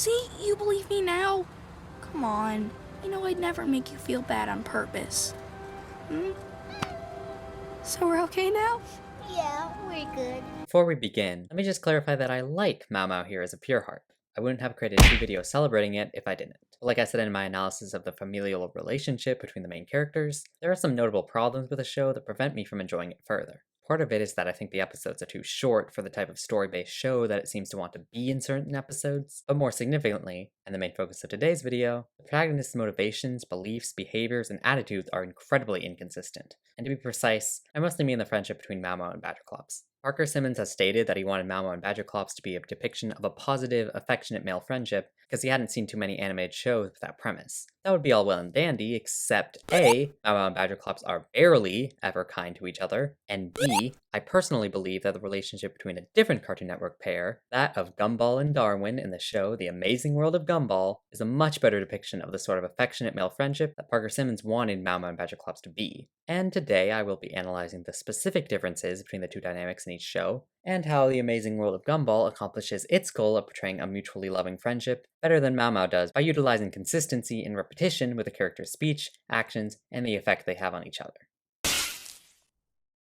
See, you believe me now? Come on. You know I'd never make you feel bad on purpose. So we're okay now? Yeah, we're good. Before we begin, let me just clarify that I like Mao Mao here as a pure heart. I wouldn't have created 2 videos celebrating it if I didn't. But like I said in my analysis of the familial relationship between the main characters, there are some notable problems with the show that prevent me from enjoying it further. Part of it is that I think the episodes are too short for the type of story-based show that it seems to want to be in certain episodes, but more significantly, and the main focus of today's video, the protagonist's motivations, beliefs, behaviors, and attitudes are incredibly inconsistent. And to be precise, I mostly mean the friendship between Mao Mao and Badgerclops. Parker Simmons has stated that he wanted Mao Mao and Badgerclops to be a depiction of a positive, affectionate male friendship because he hadn't seen too many animated shows with that premise. That would be all well and dandy, except A, Mao Mao and Badgerclops are barely ever kind to each other, and B, I personally believe that the relationship between a different Cartoon Network pair, that of Gumball and Darwin in the show The Amazing World of Gumball, is a much better depiction of the sort of affectionate male friendship that Parker Simmons wanted Mao Mao and Badgerclops to be. And today I will be analyzing the specific differences between the two dynamics in each show, and how The Amazing World of Gumball accomplishes its goal of portraying a mutually loving friendship better than Mao Mao does by utilizing consistency and repetition with the character's speech, actions, and the effect they have on each other.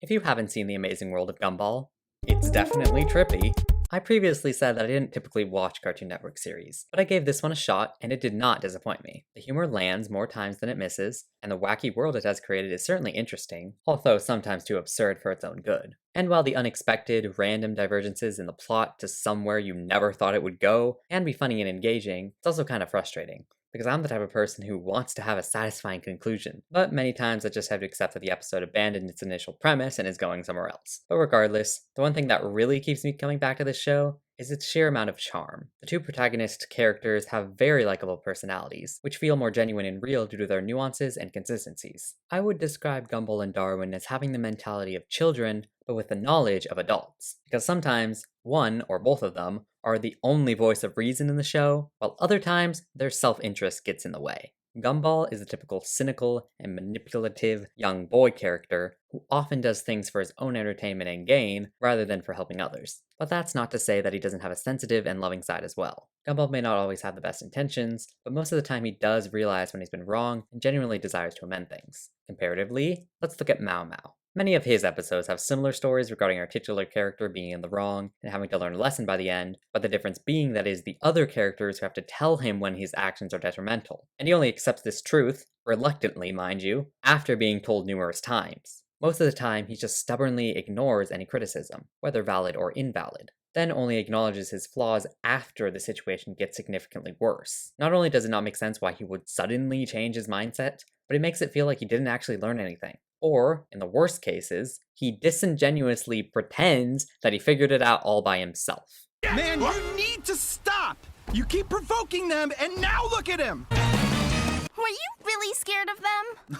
If you haven't seen The Amazing World of Gumball, it's definitely trippy. I previously said that I didn't typically watch Cartoon Network series, but I gave this one a shot, and it did not disappoint me. The humor lands more times than it misses, and the wacky world it has created is certainly interesting, although sometimes too absurd for its own good. And while the unexpected, random divergences in the plot to somewhere you never thought it would go can be funny and engaging, it's also kind of frustrating. Because I'm the type of person who wants to have a satisfying conclusion, but many times I just have to accept that the episode abandoned its initial premise and is going somewhere else. But regardless, the one thing that really keeps me coming back to this show is its sheer amount of charm. The two protagonist characters have very likable personalities, which feel more genuine and real due to their nuances and consistencies. I would describe Gumball and Darwin as having the mentality of children, but with the knowledge of adults. Because sometimes, one or both of them are the only voice of reason in the show, while other times, their self-interest gets in the way. Gumball is a typical cynical and manipulative young boy character who often does things for his own entertainment and gain rather than for helping others. But that's not to say that he doesn't have a sensitive and loving side as well. Gumball may not always have the best intentions, but most of the time he does realize when he's been wrong and genuinely desires to amend things. Comparatively, let's look at Mao Mao. Many of his episodes have similar stories regarding our titular character being in the wrong and having to learn a lesson by the end, but the difference being that it is the other characters who have to tell him when his actions are detrimental. And he only accepts this truth, reluctantly mind you, after being told numerous times. Most of the time, he just stubbornly ignores any criticism, whether valid or invalid, then only acknowledges his flaws after the situation gets significantly worse. Not only does it not make sense why he would suddenly change his mindset, but it makes it feel like he didn't actually learn anything. Or, in the worst cases, he disingenuously pretends that he figured it out all by himself. Man, you need to stop! You keep provoking them, and now look at him! Were you really scared of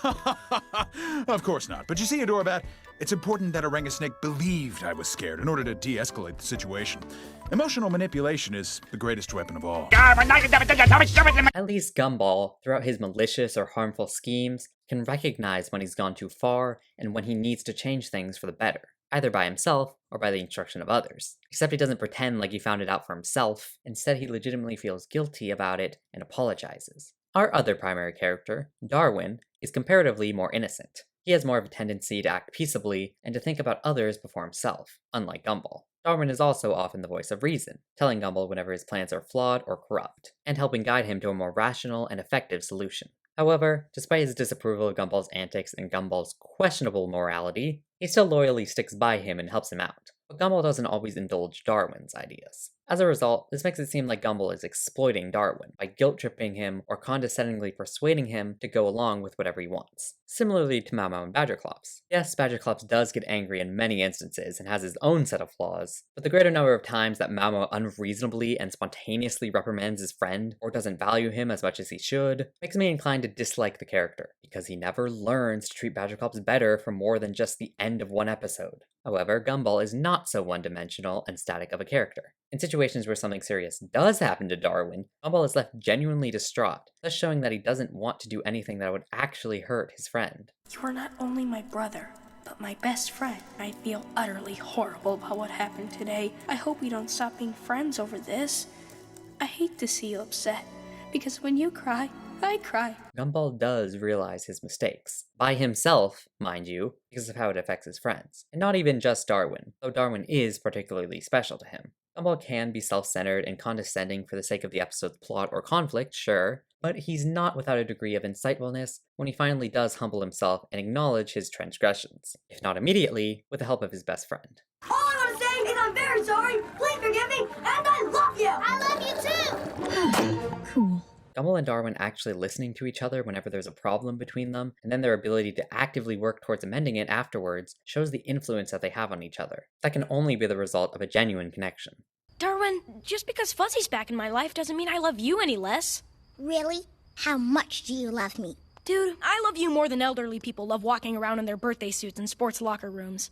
them? Of course not. But you see, Adorabat, it's important that Orangasnake believed I was scared in order to de-escalate the situation. Emotional manipulation is the greatest weapon of all. At least Gumball, throughout his malicious or harmful schemes, can recognize when he's gone too far and when he needs to change things for the better, either by himself or by the instruction of others. Except he doesn't pretend like he found it out for himself, instead he legitimately feels guilty about it and apologizes. Our other primary character, Darwin, is comparatively more innocent. He has more of a tendency to act peaceably and to think about others before himself, unlike Gumball. Darwin is also often the voice of reason, telling Gumball whenever his plans are flawed or corrupt, and helping guide him to a more rational and effective solution. However, despite his disapproval of Gumball's antics and Gumball's questionable morality, he still loyally sticks by him and helps him out. But Gumball doesn't always indulge Darwin's ideas. As a result, this makes it seem like Gumball is exploiting Darwin by guilt-tripping him or condescendingly persuading him to go along with whatever he wants. Similarly to Mao Mao and Badgerclops. Yes, Badgerclops does get angry in many instances and has his own set of flaws, but the greater number of times that Mao Mao unreasonably and spontaneously reprimands his friend or doesn't value him as much as he should makes me inclined to dislike the character, because he never learns to treat Badgerclops better for more than just the end of one episode. However, Gumball is not so one-dimensional and static of a character. In situations where something serious does happen to Darwin, Gumball is left genuinely distraught, thus showing that he doesn't want to do anything that would actually hurt his friend. You are not only my brother, but my best friend. I feel utterly horrible about what happened today. I hope we don't stop being friends over this. I hate to see you upset, because when you cry, I cry. Gumball does realize his mistakes. By himself, mind you, because of how it affects his friends. And not even just Darwin, though Darwin is particularly special to him. Gumball can be self-centered and condescending for the sake of the episode's plot or conflict, sure, but he's not without a degree of insightfulness when he finally does humble himself and acknowledge his transgressions, if not immediately, with the help of his best friend. All I want to say is I'm very sorry, please forgive me, and I love you! I love you too! Cool. Gumball and Darwin actually listening to each other whenever there's a problem between them, and then their ability to actively work towards amending it afterwards, shows the influence that they have on each other. That can only be the result of a genuine connection. Darwin, just because Fuzzy's back in my life doesn't mean I love you any less. Really? How much do you love me? Dude, I love you more than elderly people love walking around in their birthday suits in sports locker rooms.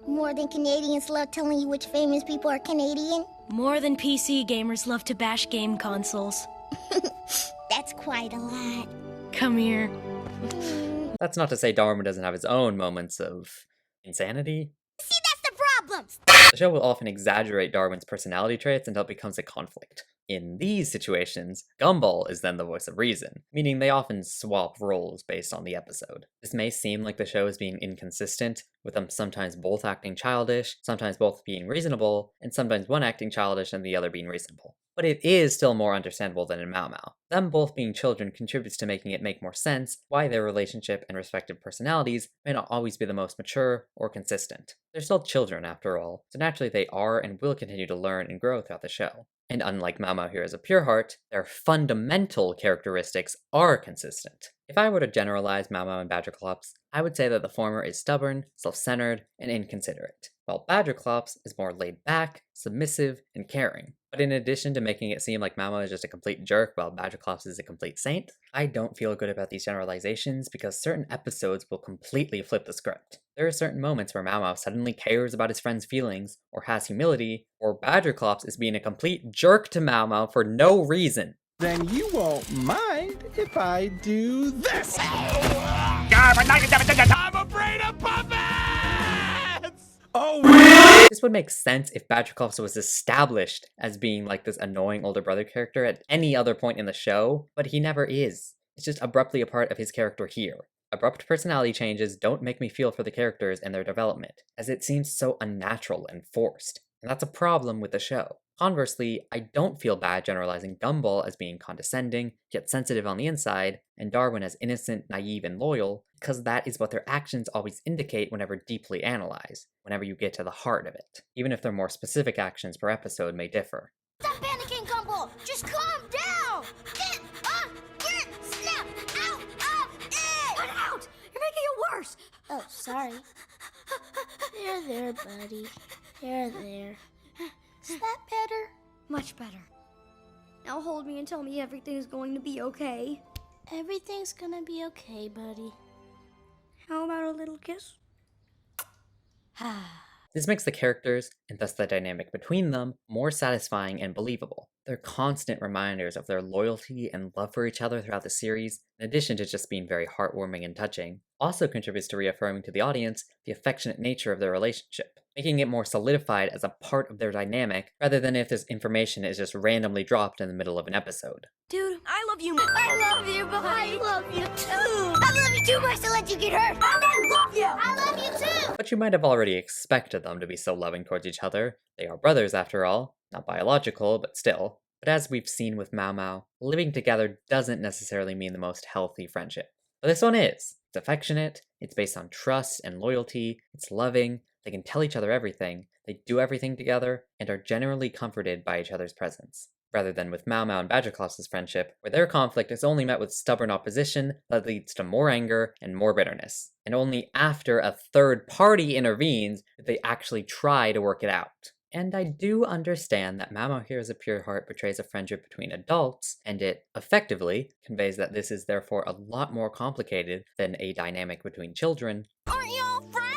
More than Canadians love telling you which famous people are Canadian? More than PC gamers love to bash game consoles. That's quite a lot. Come here. That's not to say Darwin doesn't have his own moments of insanity. See, that's the problem! The show will often exaggerate Darwin's personality traits until it becomes a conflict. In these situations, Gumball is then the voice of reason, meaning they often swap roles based on the episode. This may seem like the show is being inconsistent, with them sometimes both acting childish, sometimes both being reasonable, and sometimes one acting childish and the other being reasonable. But it is still more understandable than in Mao Mao. Them both being children contributes to making it make more sense why their relationship and respective personalities may not always be the most mature or consistent. They're still children after all, so naturally they are and will continue to learn and grow throughout the show. And unlike Mao Mao here as a pure heart, their fundamental characteristics are consistent. If I were to generalize Mao Mao and Badgerclops, I would say that the former is stubborn, self-centered, and inconsiderate, while Badgerclops is more laid back, submissive, and caring. But in addition to making it seem like Mao Mao is just a complete jerk while Badgerclops is a complete saint, I don't feel good about these generalizations because certain episodes will completely flip the script. There are certain moments where Mao Mao suddenly cares about his friend's feelings, or has humility, or Badgerclops is being a complete jerk to Mao Mao for no reason. Then you won't mind if I do this. I'm afraid of puppets! Oh, This would make sense if Badgerclops was established as being like this annoying older brother character at any other point in the show, but he never is. It's just abruptly a part of his character here. Abrupt personality changes don't make me feel for the characters and their development, as it seems so unnatural and forced, and that's a problem with the show. Conversely, I don't feel bad generalizing Gumball as being condescending, yet sensitive on the inside, and Darwin as innocent, naive, and loyal, because that is what their actions always indicate whenever deeply analyzed, whenever you get to the heart of it, even if their more specific actions per episode may differ. Stop panicking, Gumball! Just calm down! Get up! Get snap out of it! Cut it out! You're making it worse! Oh, sorry. There, buddy. There. Is that better? Much better. Now hold me and tell me everything's going to be okay. Everything's gonna be okay, buddy. How about a little kiss? This makes the characters, and thus the dynamic between them, more satisfying and believable. They're constant reminders of their loyalty and love for each other throughout the series, in addition to just being very heartwarming and touching, also contributes to reaffirming to the audience the affectionate nature of their relationship, making it more solidified as a part of their dynamic, rather than if this information is just randomly dropped in the middle of an episode. Dude, I love you. I love you, but I love you too! I love you too much to let you get hurt! And I love you! I love you too! But you might have already expected them to be so loving towards each other. They are brothers after all, not biological, but still. But as we've seen with Mao Mao, living together doesn't necessarily mean the most healthy friendship. But this one is. It's affectionate, it's based on trust and loyalty, it's loving, they can tell each other everything, they do everything together, and are generally comforted by each other's presence. Rather than with Mao Mao and Badgerclops' friendship, where their conflict is only met with stubborn opposition that leads to more anger and more bitterness. And only after a third party intervenes do they actually try to work it out. And I do understand that Mao Mao here as a pure heart portrays a friendship between adults, and it effectively conveys that this is therefore a lot more complicated than a dynamic between children. Aren't you all friends?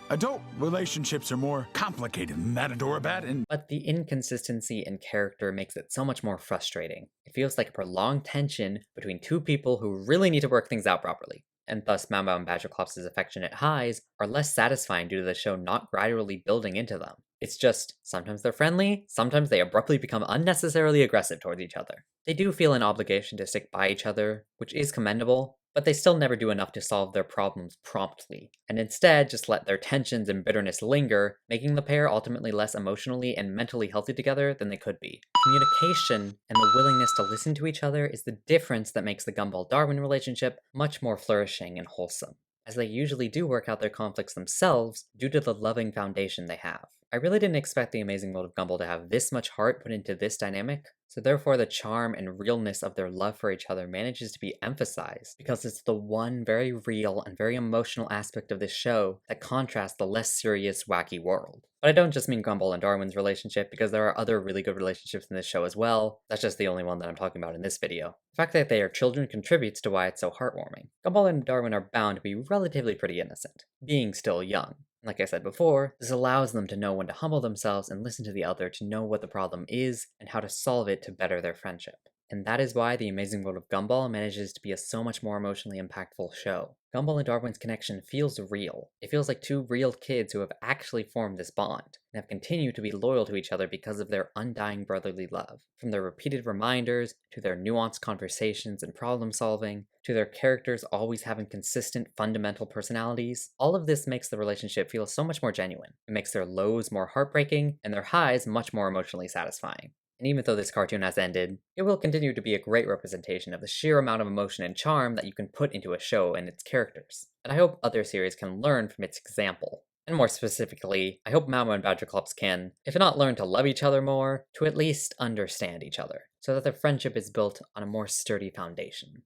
Adult relationships are more complicated than that, Adorabat, and But the inconsistency in character makes it so much more frustrating. It feels like a prolonged tension between two people who really need to work things out properly. And thus Mao Mao and Badgerclops' affectionate highs are less satisfying due to the show not gradually building into them. It's just, sometimes they're friendly, sometimes they abruptly become unnecessarily aggressive towards each other. They do feel an obligation to stick by each other, which is commendable, but they still never do enough to solve their problems promptly, and instead just let their tensions and bitterness linger, making the pair ultimately less emotionally and mentally healthy together than they could be. Communication and the willingness to listen to each other is the difference that makes the Gumball-Darwin relationship much more flourishing and wholesome, as they usually do work out their conflicts themselves due to the loving foundation they have. I really didn't expect the Amazing World of Gumball to have this much heart put into this dynamic, so therefore the charm and realness of their love for each other manages to be emphasized, because it's the one very real and very emotional aspect of this show that contrasts the less serious, wacky world. But I don't just mean Gumball and Darwin's relationship, because there are other really good relationships in this show as well. That's just the only one that I'm talking about in this video. The fact that they are children contributes to why it's so heartwarming. Gumball and Darwin are bound to be relatively pretty innocent, being still young. Like I said before, this allows them to know when to humble themselves and listen to the other to know what the problem is and how to solve it to better their friendship. And that is why The Amazing World of Gumball manages to be a so much more emotionally impactful show. Gumball and Darwin's connection feels real. It feels like two real kids who have actually formed this bond, and have continued to be loyal to each other because of their undying brotherly love. From their repeated reminders, to their nuanced conversations and problem solving, to their characters always having consistent fundamental personalities, all of this makes the relationship feel so much more genuine. It makes their lows more heartbreaking, and their highs much more emotionally satisfying. And even though this cartoon has ended, it will continue to be a great representation of the sheer amount of emotion and charm that you can put into a show and its characters. And I hope other series can learn from its example. And more specifically, I hope Mao Mao and Badgerclops can, if not learn to love each other more, to at least understand each other, so that their friendship is built on a more sturdy foundation.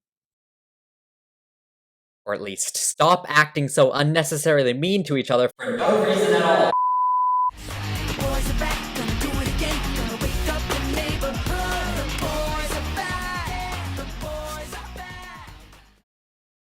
Or at least, stop acting so unnecessarily mean to each other for no reason at all!